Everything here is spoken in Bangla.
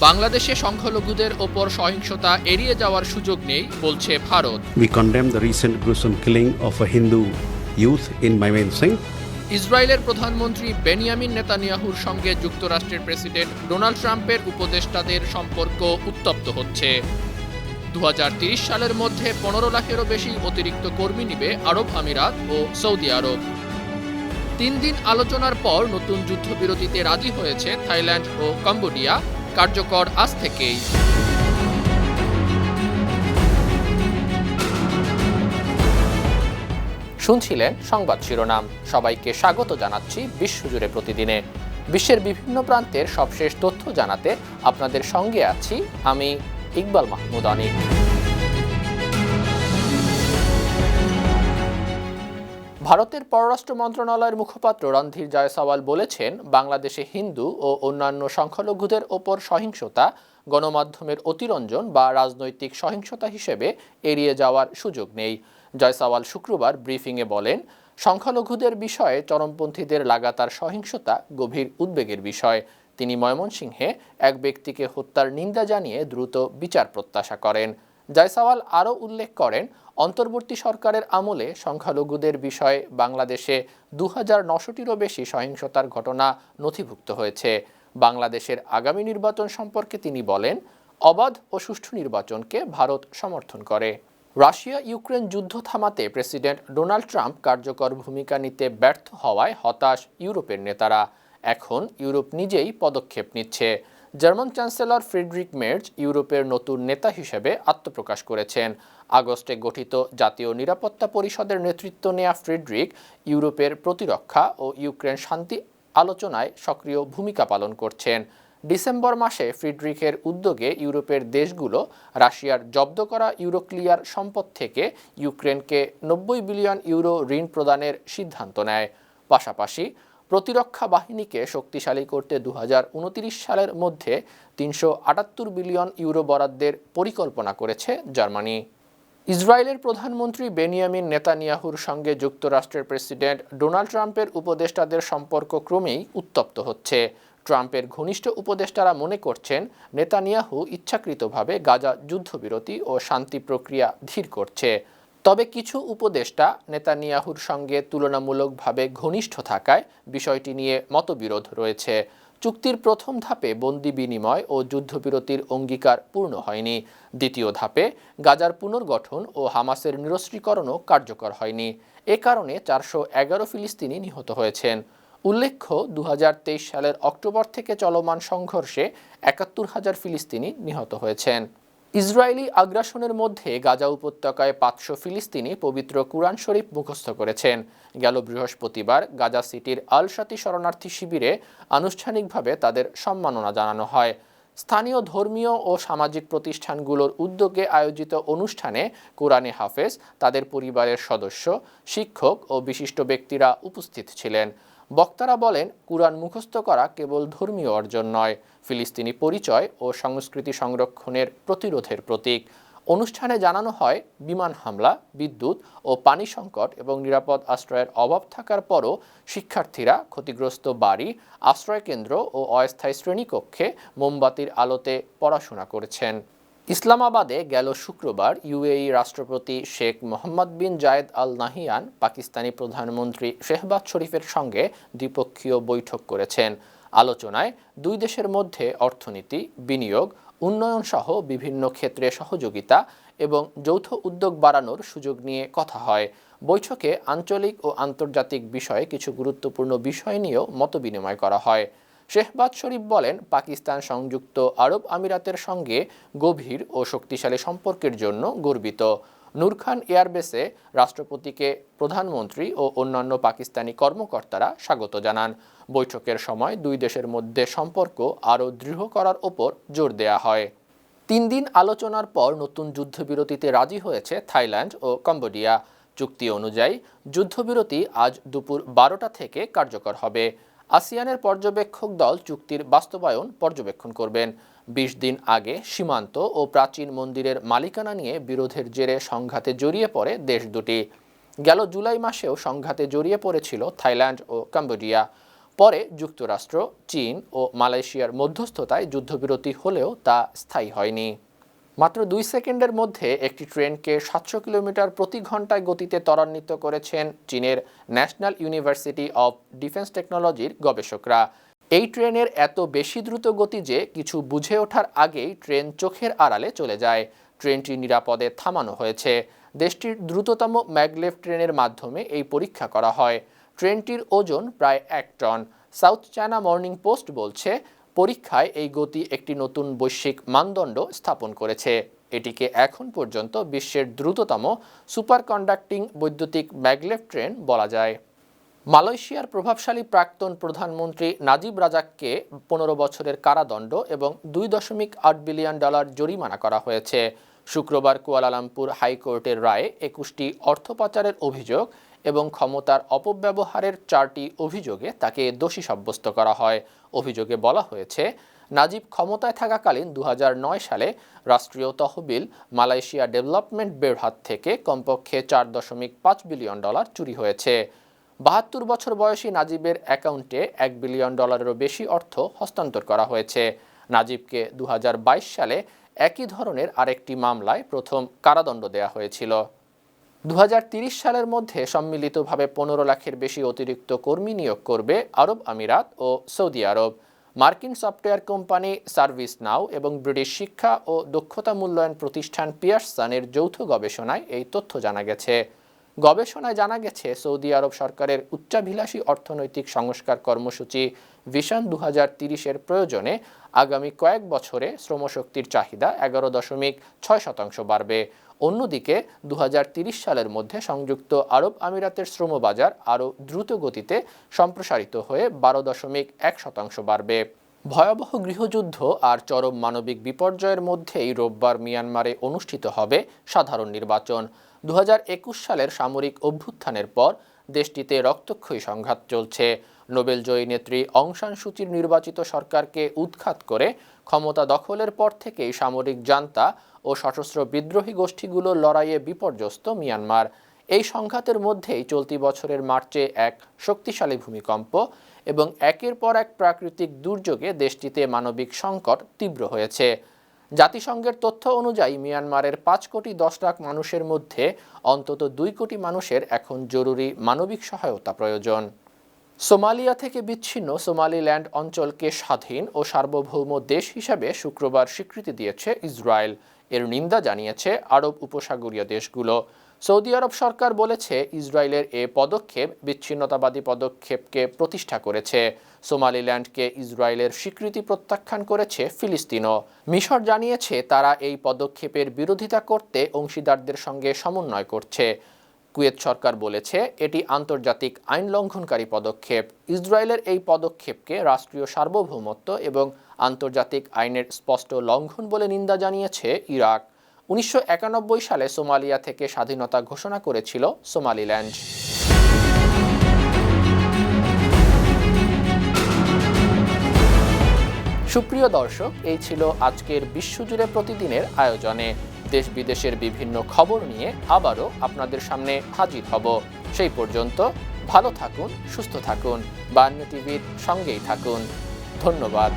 বাংলাদেশে সংখ্যালঘুদের ওপর সহিংসতা এড়িয়ে যাওয়ার সুযোগ নেই বলছে Bharat. We condemn the recent gruesome killing of a Hindu youth in Mymensingh. ইসরায়েলের প্রধানমন্ত্রী বেনিয়ামিন নেতানিয়াহুর সঙ্গে যুক্তরাষ্ট্রের প্রেসিডেন্ট ডোনাল্ড ট্রাম্পের উপদেষ্টাদের সম্পর্ক উত্তপ্ত হচ্ছে। 2030 সালের মধ্যে 15 লাখেরও বেশি অতিরিক্ত কর্মী নিবে আরব আমিরাত ও সৌদি আরব। 3 দিন আলোচনার পর নতুন যুদ্ধবিরতিতে রাজি হয়েছে থাইল্যান্ড ও কম্বোডিয়া, কার্যকর আজ থেকেই। শুনছিলেন সংবাদ শিরোনাম। সবাইকে স্বাগত জানাচ্ছি বিশ্বজুড়ে প্রতিদিনে। বিশ্বের বিভিন্ন প্রান্তের সবশেষ তথ্য জানাতে আপনাদের সঙ্গে আছি আমি ইকবাল মাহমুদ অনিক। ভারতের পররাষ্ট্র মন্ত্রণালয়ের মুখপাত্র রণধীর জয়সওয়াল বলেছেন, বাংলাদেশে হিন্দু ও অন্যান্য সংখ্যালঘুদের ওপর সহিংসতা গণমাধ্যমের অতিরঞ্জন বা রাজনৈতিক সহিংসতা হিসেবে এড়িয়ে যাওয়ার সুযোগ নেই। জয়সওয়াল শুক্রবার ব্রিফিংয়ে বলেন, সংখ্যালঘুদের বিষয়ে চরমপন্থীদের লাগাতার সহিংসতা গভীর উদ্বেগের বিষয়। তিনি ময়মনসিংহে এক ব্যক্তিকে হত্যার নিন্দা জানিয়ে দ্রুত বিচার প্রত্যাশা করেন। জয়সওয়াল আরও উল্লেখ করেন, অন্তর্বর্তী সরকারের আমলে সংখ্যালঘুদের বিষয়ে বাংলাদেশে 2900টিরও বেশি সহিংসতার ঘটনা নথিভুক্ত হয়েছে। বাংলাদেশের আগামী নির্বাচন সম্পর্কে তিনি বলেন, অবাধ ও সুষ্ঠু নির্বাচনকে ভারত সমর্থন করে। রাশিয়া ইউক্রেন যুদ্ধ থামাতে প্রেসিডেন্ট ডোনাল্ড ট্রাম্প কার্যকর ভূমিকা নিতে ব্যর্থ হওয়ায় হতাশ ইউরোপের নেতারা। এখন ইউরোপ নিজেই পদক্ষেপ নিচ্ছে। জার্মান চ্যান্সেলর ফ্রিডরিক মের্জ ইউরোপের নতুন নেতা হিসেবে আত্মপ্রকাশ করেছেন। আগস্টে গঠিত জাতীয় নিরাপত্তা পরিষদের নেতৃত্ব নেয়া ফ্রিডরিক ইউরোপের প্রতিরক্ষা ও ইউক্রেন শান্তি আলোচনায় সক্রিয় ভূমিকা পালন করছেন। ডিসেম্বর মাসে ফ্রিডরিকের উদ্যোগে ইউরোপের দেশগুলো রাশিয়ার জব্দ করা ইউরোক্লিয়ার সম্পদ থেকে ইউক্রেনকে 90 বিলিয়ন ইউরো ঋণ প্রদানের সিদ্ধান্ত নেয়। পাশাপাশি প্রতিরক্ষা বাহিনীকে শক্তিশালী করতে 2029 সালের মধ্যে 378 বিলিয়ন ইউরো বরাদ্দের পরিকল্পনা করেছে জার্মানি। ইসরায়েলের প্রধানমন্ত্রী বেনিয়ামিন নেতানিয়াহুর সঙ্গে যুক্তরাষ্ট্রের প্রেসিডেন্ট ডোনাল্ড ট্রাম্পের উপদেষ্টাদের সম্পর্ক ক্রমেই উত্তপ্ত হচ্ছে। ট্রাম্পের ঘনিষ্ঠ উপদেষ্টারা মনে করছেন, নেতানিয়াহু ইচ্ছাকৃতভাবে গাজা যুদ্ধবিরতি ও শান্তি প্রক্রিয়া ধীর করছে। তবে কিছু উপদেষ্টা নেতানিয়াহুর সঙ্গে তুলনামূলকভাবে ঘনিষ্ঠ থাকায় বিষয়টি নিয়ে মতবিরোধ রয়েছে। চুক্তির প্রথম ধাপে বন্দি বিনিময় ও যুদ্ধবিরতির অঙ্গীকার পূর্ণ হয়নি। দ্বিতীয় ধাপে গাজার পুনর্গঠন ও হামাসের নিরস্ত্রীকরণও কার্যকর হয়নি। এ কারণে 411 ফিলিস্তিনি নিহত হয়েছেন। উল্লেখ্য, 2023 সালের অক্টোবর থেকে চলমান সংঘর্ষে 71,000 ফিলিস্তিনি নিহত হয়েছেন। ইসরায়েলি আগ্রাসনের মধ্যে গাজা উপত্যকায় 500 ফিলিস্তিনি পবিত্র কুরআন শরীফ মুখস্থ করেছেন। গেল বৃহস্পতিবার গাজা সিটির আল শাতি শরণার্থী শিবিরে আনুষ্ঠানিকভাবে তাদের সম্মাননা জানানো হয়। স্থানীয় ধর্মীয় ও সামাজিক প্রতিষ্ঠানগুলোর উদ্যোগে আয়োজিত অনুষ্ঠানে কোরআনে হাফেজ, তাদের পরিবারের সদস্য, শিক্ষক ও বিশিষ্ট ব্যক্তিরা উপস্থিত ছিলেন। বক্তারা বলেন, কুরআন মুখস্থ করা কেবল ধর্মীয় অর্জন নয়, ফিলিস্তিনি পরিচয় ও সংস্কৃতি সংরক্ষণের প্রতিরোধের প্রতীক। অনুষ্ঠানে জানানো হয়, বিমান হামলা, বিদ্যুৎ ও পানি সংকট এবং নিরাপদ আশ্রয়ের অভাব থাকার পরও শিক্ষার্থীরা ক্ষতিগ্রস্ত বাড়ি, আশ্রয়কেন্দ্র ও অস্থায়ী শ্রেণীকক্ষে মোমবাতির আলোতে পড়াশোনা করেছেন। ইসলামাবাদে গেল শুক্রবার ইউএই রাষ্ট্রপতি শেখ মোহাম্মদ বিন জায়েদ আল নাহিয়ান পাকিস্তানি প্রধানমন্ত্রী শেহবাজ শরীফের সঙ্গে দ্বিপক্ষীয় বৈঠক করেছেন। আলোচনায় দুই দেশের মধ্যে অর্থনীতি, বিনিয়োগ, উন্নয়ন সহ বিভিন্ন ক্ষেত্রে সহযোগিতা এবং যৌথ উদ্যোগ বাড়ানোর সুযোগ নিয়ে কথা হয়। বৈঠকে আঞ্চলিক ও আন্তর্জাতিক বিষয়ে কিছু গুরুত্বপূর্ণ বিষয় নিয়েও মতবিনিময় করা হয়। শেহবাজ শরীফ বলেন, পাকিস্তান সংযুক্ত আরব আমিরাতের সঙ্গে গভীর ও শক্তিশালী সম্পর্কের জন্য গর্বিত। নূর খান এয়ারবেসে রাষ্ট্রপতিকে প্রধানমন্ত্রী ও অন্যান্য পাকিস্তানি কর্মকর্তারা স্বাগত জানান। বৈঠকের সময় দুই দেশের মধ্যে সম্পর্ক আরও দৃঢ় করার ওপর জোর দেয়া হয়। 3 দিন আলোচনার পর নতুন যুদ্ধবিরতিতে রাজি হয়েছে থাইল্যান্ড ও কম্বোডিয়া। চুক্তি অনুযায়ী যুদ্ধবিরতি আজ দুপুর 12টা থেকে কার্যকর হবে। আসিয়ানের পর্যবেক্ষক দল চুক্তির বাস্তবায়ন পর্যবেক্ষণ করবেন। 20 দিন আগে সীমান্ত ও প্রাচীন মন্দিরের মালিকানা নিয়ে বিরোধের জেরে সংঘাতে জড়িয়ে পড়ে দেশ দুটি। গেল জুলাই মাসেও সংঘাতে জড়িয়ে পড়েছিল থাইল্যান্ড ও কম্বোডিয়া। পরে যুক্তরাষ্ট্র, চীন ও মালয়েশিয়ার মধ্যস্থতায় যুদ্ধবিরতি হলেও তা স্থায়ী হয়নি। মাত্র 2 সেকেন্ডের মধ্যে একটি ট্রেনকে 700 কিলোমিটার প্রতি ঘন্টায় গতিতে ত্বরান্বিত করেছেন চীনের ন্যাশনাল ইউনিভার্সিটি অব ডিফেন্স টেকনোলজির গবেষকরা। এই ট্রেনের এত বেশি দ্রুত গতি যে কিছু বুঝে ওঠার আগেই ট্রেন চোখের আড়ালে চলে যায়। ট্রেনটি নিরাপদে থামানো হয়েছে। দেশটির দ্রুততম ম্যাগলেভ ট্রেনের মাধ্যমে এই পরীক্ষা করা হয়। ট্রেনটির ওজন প্রায় 1 টন। সাউথ চায়না মর্নিং পোস্ট বলছে, পরীক্ষায় এই গতি একটি নতুন বৈশ্বিক মানদণ্ড স্থাপন করেছে। এটিকে এখন পর্যন্ত বিশ্বের দ্রুততম সুপার কন্ডাক্টিং বৈদ্যুতিক ম্যাগলেভ ট্রেন বলা যায়। মালয়েশিয়ার প্রভাবশালী প্রাক্তন প্রধানমন্ত্রী নাজিব রাজাককে 15 বছরের কারাদণ্ড এবং $2.8 বিলিয়ন জরিমানা করা হয়েছে। শুক্রবার কুয়ালালামপুর হাইকোর্টের রায়ে 21টি অর্থ পাচারের অভিযোগ এবং ক্ষমতার অপব্যবহারের 4টি অভিযোগে তাকে দোষী সাব্যস্ত করা হয়। অভিযোগে বলা হয়েছে, নাজিব ক্ষমতায় থাকাকালীন 2009 সালে রাষ্ট্রীয় তহবিল মালয়েশিয়া ডেভেলপমেন্ট ব্যুরোর হাত থেকে কমপক্ষে $4.5 বিলিয়ন চুরি হয়েছে। 72 বছর বয়সী নাজিবের অ্যাকাউন্টে $1 বিলিয়ন বেশি অর্থ হস্তান্তর করা হয়েছে। নাজিবকে 2022 সালে একই ধরনের আরেকটি মামলায় প্রথম কারাদণ্ড দেওয়া হয়েছিল। 2030 সালের মধ্যে সম্মিলিতভাবে 15 লাখের বেশি অতিরিক্ত কর্মী নিয়োগ করবে আরব আমিরাত ও সৌদি আরব। মার্কিন সফটওয়্যার কোম্পানি সার্ভিস নাও এবং ব্রিটিশ শিক্ষা ও দক্ষতা মূল্যায়ন প্রতিষ্ঠান পিয়ারসনের যৌথ গবেষণায় এই তথ্য জানা গেছে। গবেষণায় জানা গেছে, সৌদি আরব সরকারের উচ্চাভিলাষী অর্থনৈতিক সংস্কার কর্মসূচি ভিশন 2030-এর প্রয়োজনে আগামী কয়েক বছরে শ্রমশক্তির চাহিদা 11.6% বাড়বে। অন্যদিকে 2030 সালের মধ্যে সংযুক্ত আরব আমিরাতের শ্রমবাজার আরও দ্রুত গতিতে সম্প্রসারিত হয়ে 12.1% বাড়বে। ভয়াবহ গৃহযুদ্ধ আর চরম মানবিক বিপর্যয়ের মধ্যেই রোববার মিয়ানমারে অনুষ্ঠিত হবে সাধারণ নির্বাচন। 2021 সালের সামরিক অভ্যুত্থানের পর দেশটিতে রক্তক্ষয়ী সংঘাত চলছে। নোবেলজয়ী নেত্রী অং সান সূচির নির্বাচিত সরকারকে উৎখাত করে ক্ষমতা দখলের পর থেকেই সামরিক জান্তা ও সশস্ত্র বিদ্রোহী গোষ্ঠীগুলোর লড়াইয়ে বিপর্যস্ত মিয়ানমার। এই সংঘাতের মধ্যেই চলতি বছরের মার্চে এক শক্তিশালী ভূমিকম্প এবং একের পর এক প্রাকৃতিক দুর্যোগে দেশটিতে মানবিক সংকট তীব্র হয়েছে। জাতিসংঘের তথ্য অনুযায়ী মিয়ানমারের 5 কোটি 10 লাখ মানুষের মধ্যে অন্তত 2 কোটি মানুষের এখন জরুরি মানবিক সহায়তা প্রয়োজন। সোমালিয়া থেকে বিচ্ছিন্ন সোমালিল্যান্ড অঞ্চলকে স্বাধীন ও সার্বভৌম দেশ হিসাবে শুক্রবার স্বীকৃতি দিয়েছে ইসরায়েল। এর নিন্দা জানিয়েছে আরব উপসাগরীয় দেশগুলো। সৌদি আরব সরকার বলেছে, ইসরায়েলের এ পদক্ষেপ বিচ্ছিন্নতাবাদী পদক্ষেপকে প্রতিষ্ঠা করেছে। সোমালিল্যান্ডকে ইসরায়েলের স্বীকৃতি প্রত্যাখ্যান করেছে ফিলিস্তিনও। মিশর জানিয়েছে, তারা এই পদক্ষেপের বিরোধিতা করতে অংশীদারদের সঙ্গে সমন্বয় করছে। কুয়েত সরকার বলেছে, এটি আন্তর্জাতিক আইন লঙ্ঘনকারী পদক্ষেপ। ইসরায়েলের এই পদক্ষেপকে রাষ্ট্রীয় সার্বভৌমত্ব এবং আন্তর্জাতিক আইনের স্পষ্ট লঙ্ঘন বলে নিন্দা জানিয়েছে ইরাক। 1991 সালে সোমালিয়া থেকে স্বাধীনতা ঘোষণা করেছিল সোমালিল্যান্ড। সুপ্রিয় দর্শক, এই ছিল আজকের বিশ্বজুড়ে প্রতিদিনের আয়োজনে। দেশ বিদেশের বিভিন্ন খবর নিয়ে আবারও আপনাদের সামনে হাজির হব। সেই পর্যন্ত ভালো থাকুন, সুস্থ থাকুন, বায়ান্ন টিভির সঙ্গেই থাকুন। ধন্যবাদ।